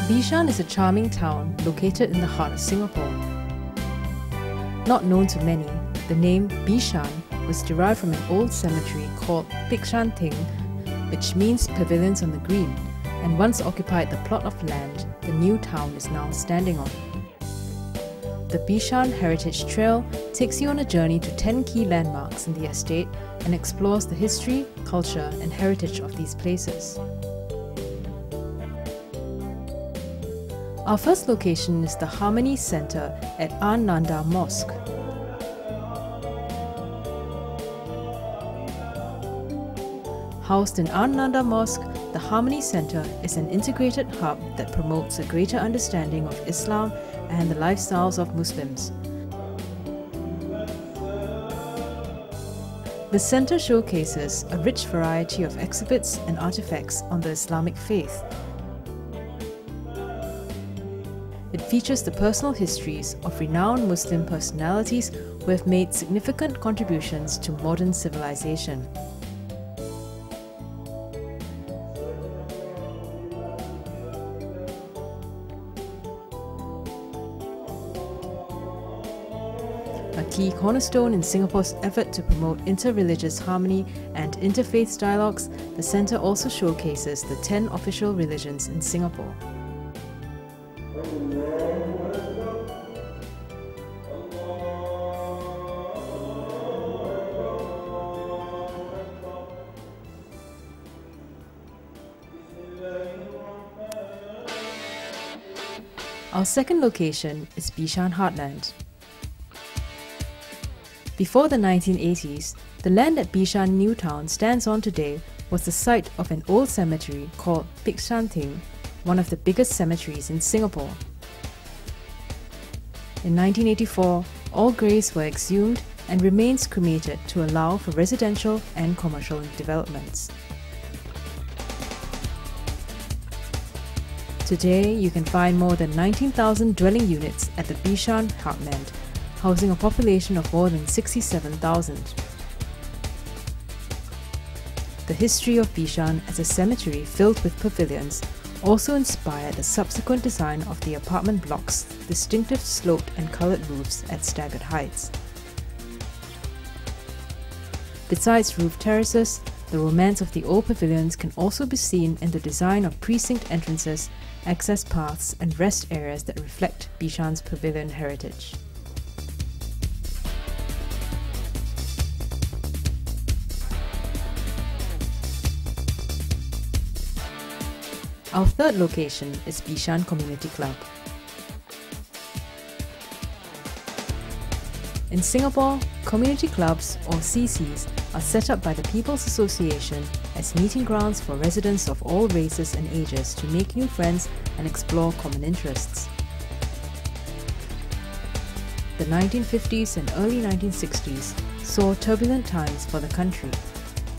Bishan is a charming town located in the heart of Singapore. Not known to many, the name Bishan was derived from an old cemetery called Bishan, which means pavilions on the green, and once occupied the plot of land the new town is now standing on. The Bishan Heritage Trail takes you on a journey to 10 key landmarks in the estate and explores the history, culture and heritage of these places. Our first location is the Harmony Centre at Nanda Mosque. Housed in Nanda Mosque, the Harmony Centre is an integrated hub that promotes a greater understanding of Islam and the lifestyles of Muslims. The centre showcases a rich variety of exhibits and artifacts on the Islamic faith. It features the personal histories of renowned Muslim personalities who have made significant contributions to modern civilization. A key cornerstone in Singapore's effort to promote inter-religious harmony and interfaith dialogues, the centre also showcases the 10 official religions in Singapore. Our second location is Bishan Heartland. Before the 1980s, the land that Bishan New Town stands on today was the site of an old cemetery called Bishan, one of the biggest cemeteries in Singapore. In 1984, all graves were exhumed and remains cremated to allow for residential and commercial developments. Today, you can find more than 19,000 dwelling units at the Bishan Heartland, housing a population of more than 67,000. The history of Bishan as a cemetery filled with pavilions also inspired the subsequent design of the apartment blocks' distinctive sloped and coloured roofs at staggered heights. Besides roof terraces, the romance of the old pavilions can also be seen in the design of precinct entrances, access paths and rest areas that reflect Bishan's pavilion heritage. Our third location is Bishan Community Club. In Singapore, community clubs, or CCs, are set up by the People's Association as meeting grounds for residents of all races and ages to make new friends and explore common interests. The 1950s and early 1960s saw turbulent times for the country.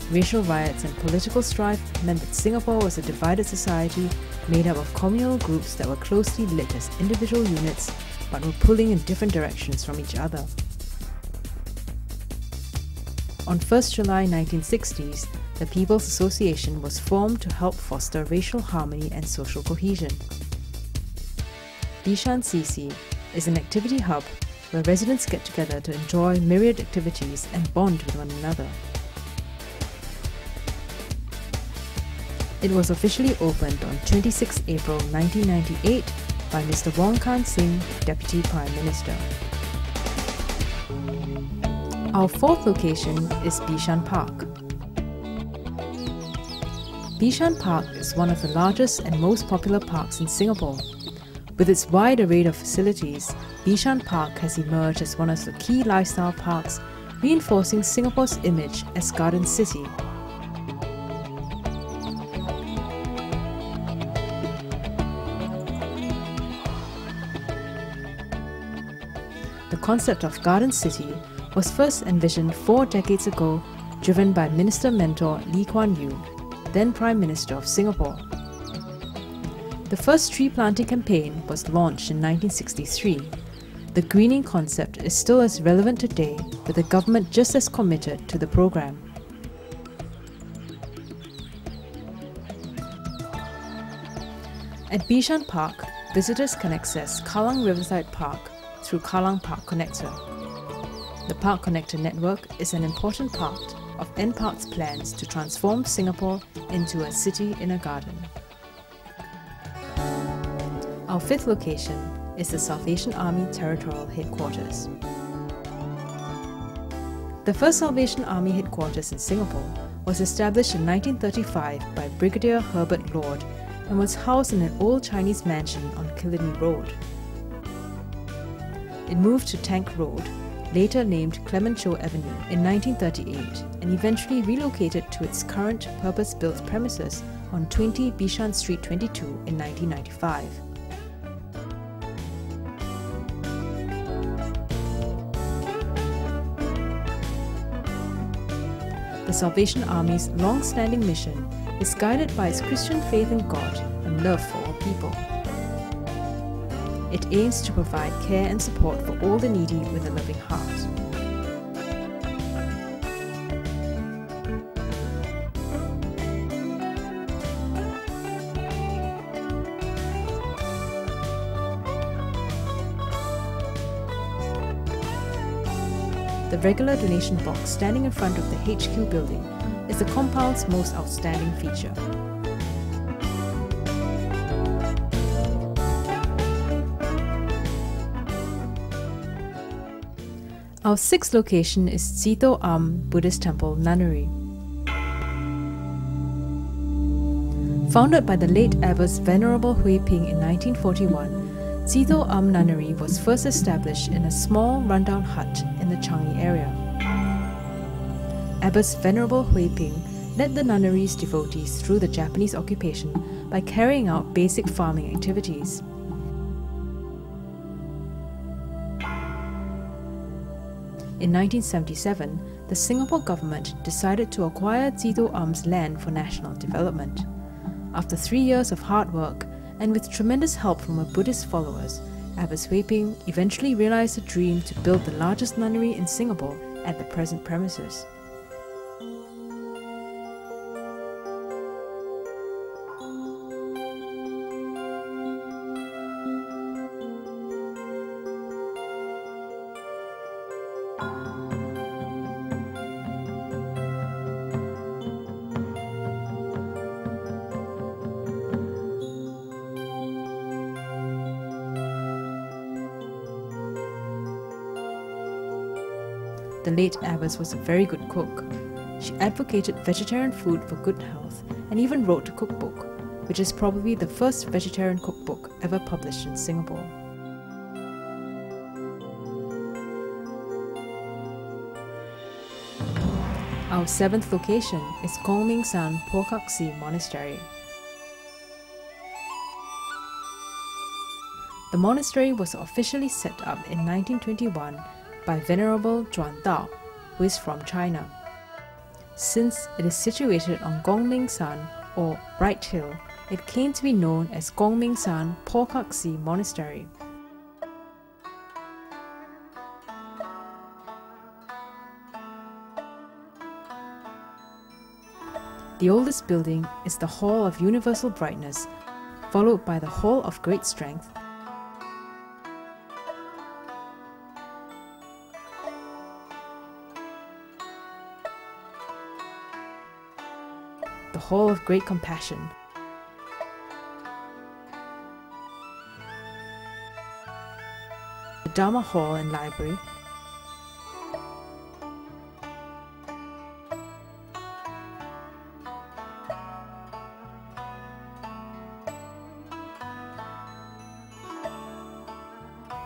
Racial riots and political strife meant that Singapore was a divided society made up of communal groups that were closely knit as individual units but were pulling in different directions from each other. On 1st July 1960s, the People's Association was formed to help foster racial harmony and social cohesion. Bishan CC is an activity hub where residents get together to enjoy myriad activities and bond with one another. It was officially opened on 26 April 1998 by Mr. Wong Kan Singh, Deputy Prime Minister. Our fourth location is Bishan Park. Bishan Park is one of the largest and most popular parks in Singapore. With its wide array of facilities, Bishan Park has emerged as one of the key lifestyle parks, reinforcing Singapore's image as Garden City. concept of Garden City was first envisioned 4 decades ago, driven by Minister Mentor Lee Kuan Yew, then Prime Minister of Singapore. The first tree planting campaign was launched in 1963. The greening concept is still as relevant today, with the government just as committed to the program. At Bishan Park, visitors can access Kallang Riverside Park through Kallang Park Connector. The Park Connector network is an important part of NPark's plans to transform Singapore into a city in a garden. Our 5th location is the Salvation Army Territorial Headquarters. The first Salvation Army headquarters in Singapore was established in 1935 by Brigadier Herbert Lord and was housed in an old Chinese mansion on Killiney Road. It moved to Tank Road, later named Clemenceau Avenue, in 1938 and eventually relocated to its current purpose-built premises on 20 Bishan Street 22 in 1995. The Salvation Army's long-standing mission is guided by its Christian faith in God and love for all people. It aims to provide care and support for all the needy with a loving heart. The regular donation box standing in front of the HQ building is the compound's most outstanding feature. Our 6th location is Sito Am Buddhist Temple Nunnery. Founded by the late Abbot Venerable Hui Ping in 1941, Sito Am Nunnery was first established in a small rundown hut in the Changi area. Abbot Venerable Hui Ping led the nunnery's devotees through the Japanese occupation by carrying out basic farming activities. In 1977, the Singapore government decided to acquire Sito Am's land for national development. After 3 years of hard work, and with tremendous help from her Buddhist followers, Abbot Hui Ping eventually realized the dream to build the largest nunnery in Singapore at the present premises. The late abbess was a very good cook. She advocated vegetarian food for good health and even wrote a cookbook, which is probably the first vegetarian cookbook ever published in Singapore. Our 7th location is Kong Ming San Pokak Si Monastery. The monastery was officially set up in 1921 by Venerable Zhuan Dao, who is from China. Since it is situated on Gongming San, or Bright Hill, it came to be known as Gongming San Pokak Si Monastery. The oldest building is the Hall of Universal Brightness, followed by the Hall of Great Strength, the Hall of Great Compassion, the Dharma Hall and Library,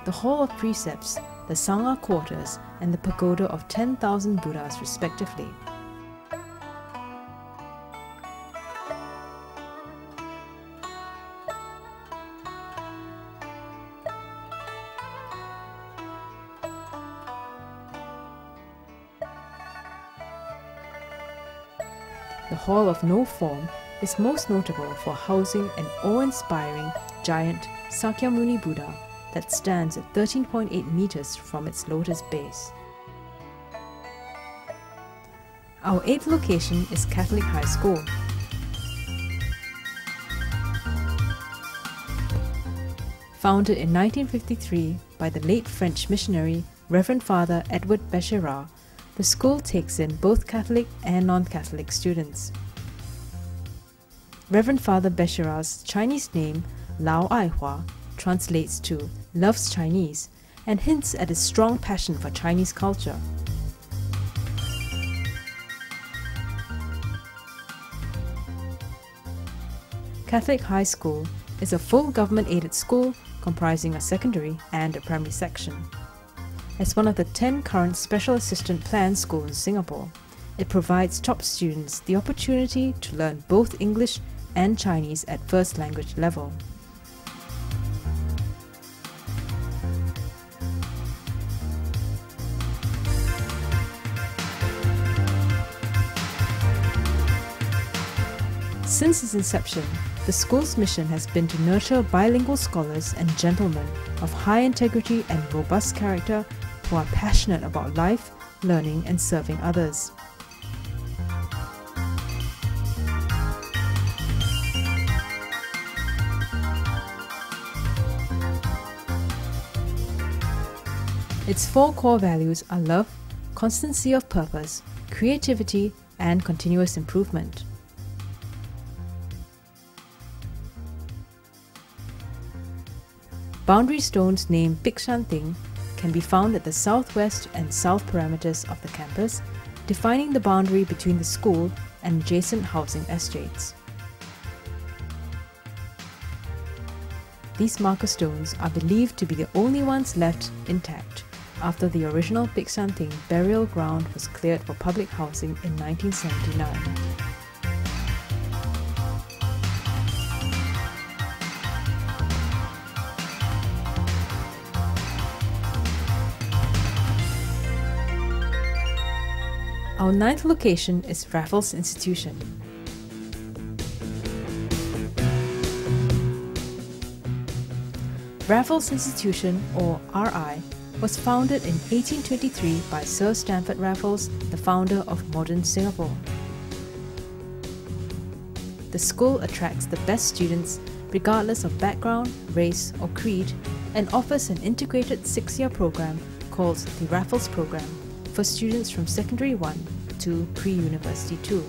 the Hall of Precepts, the Sangha Quarters, and the Pagoda of 10,000 Buddhas respectively. the Hall of No Form is most notable for housing an awe-inspiring giant Sakyamuni Buddha that stands at 13.8 meters from its lotus base. Our 8th location is Catholic High School. Founded in 1953 by the late French missionary Reverend Father Edward Béchera, the school takes in both Catholic and non-Catholic students. Reverend Father Béchera's Chinese name, Lao Aihua, translates to loves Chinese and hints at his strong passion for Chinese culture. Catholic High School is a full government-aided school comprising a secondary and a primary section. As one of the 10 current Special Assistant Plan schools in Singapore, it provides top students the opportunity to learn both English and Chinese at first language level. Since its inception, the school's mission has been to nurture bilingual scholars and gentlemen of high integrity and robust character who are passionate about life, learning, and serving others. Its 4 core values are love, constancy of purpose, creativity, and continuous improvement. Boundary stones named Bishan can be found at the southwest and south perimeters of the campus, defining the boundary between the school and adjacent housing estates. These marker stones are believed to be the only ones left intact after the original Bishan burial ground was cleared for public housing in 1979. Our 9th location is Raffles Institution. Raffles Institution, or RI, was founded in 1823 by Sir Stamford Raffles, the founder of modern Singapore. The school attracts the best students regardless of background, race, or creed, and offers an integrated 6-year program called the Raffles Program for students from Secondary 1 to Pre-University 2.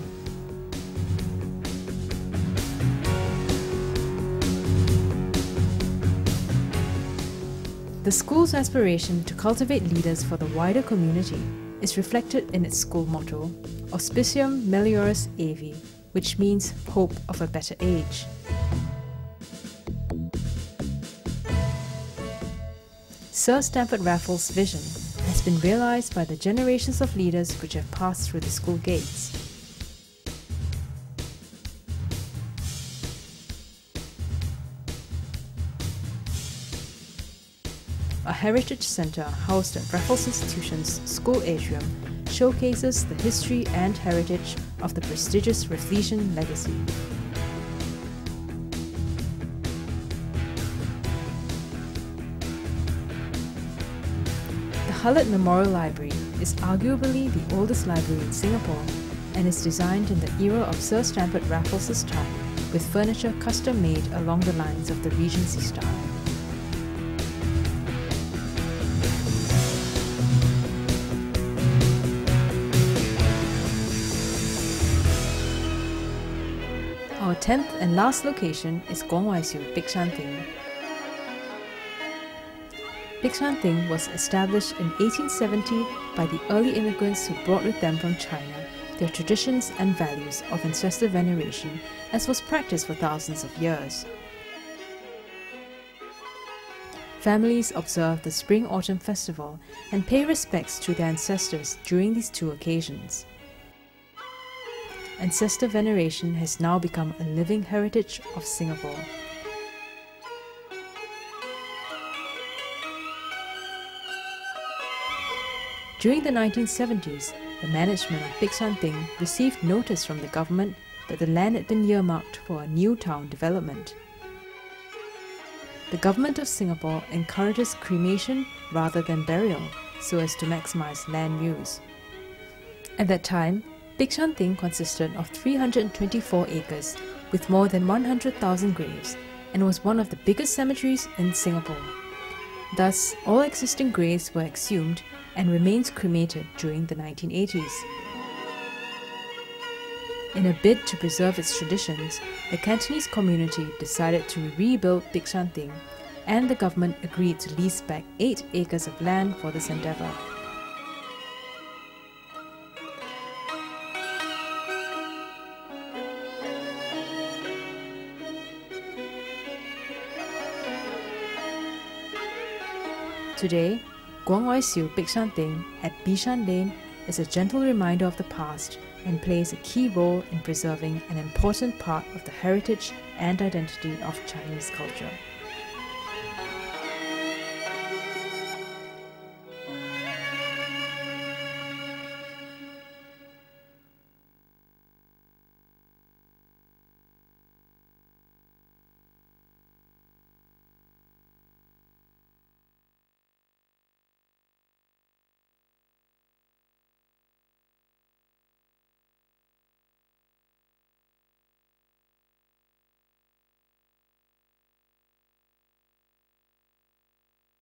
The school's aspiration to cultivate leaders for the wider community is reflected in its school motto, Auspicium Melioris Aevi, which means hope of a better age. Sir Stamford Raffles' vision has been realized by the generations of leaders which have passed through the school gates. A heritage centre housed at Raffles Institution's school atrium showcases the history and heritage of the prestigious Rafflesian legacy. The Hullet Memorial Library is arguably the oldest library in Singapore and is designed in the era of Sir Stamford Raffles' time, with furniture custom made along the lines of the Regency style. Our 10th and last location is Kwong Wai Siu Bishan Ting. Bishan Ting was established in 1870 by the early immigrants who brought with them from China their traditions and values of ancestor veneration, as was practiced for thousands of years. Families observe the Spring-Autumn Festival and pay respects to their ancestors during these 2 occasions. Ancestor veneration has now become a living heritage of Singapore. During the 1970s, the management of Bishan received notice from the government that the land had been earmarked for a new town development. The government of Singapore encourages cremation rather than burial so as to maximize land use. At that time, Bishan consisted of 324 acres with more than 100,000 graves and was one of the biggest cemeteries in Singapore. Thus, all existing graves were exhumed and remains cremated during the 1980s. In a bid to preserve its traditions, the Cantonese community decided to rebuild Bishan and the government agreed to lease back 8 acres of land for this endeavour. Today, Guang Wai Siu Bishan at Bishan Lane is a gentle reminder of the past and plays a key role in preserving an important part of the heritage and identity of Chinese culture.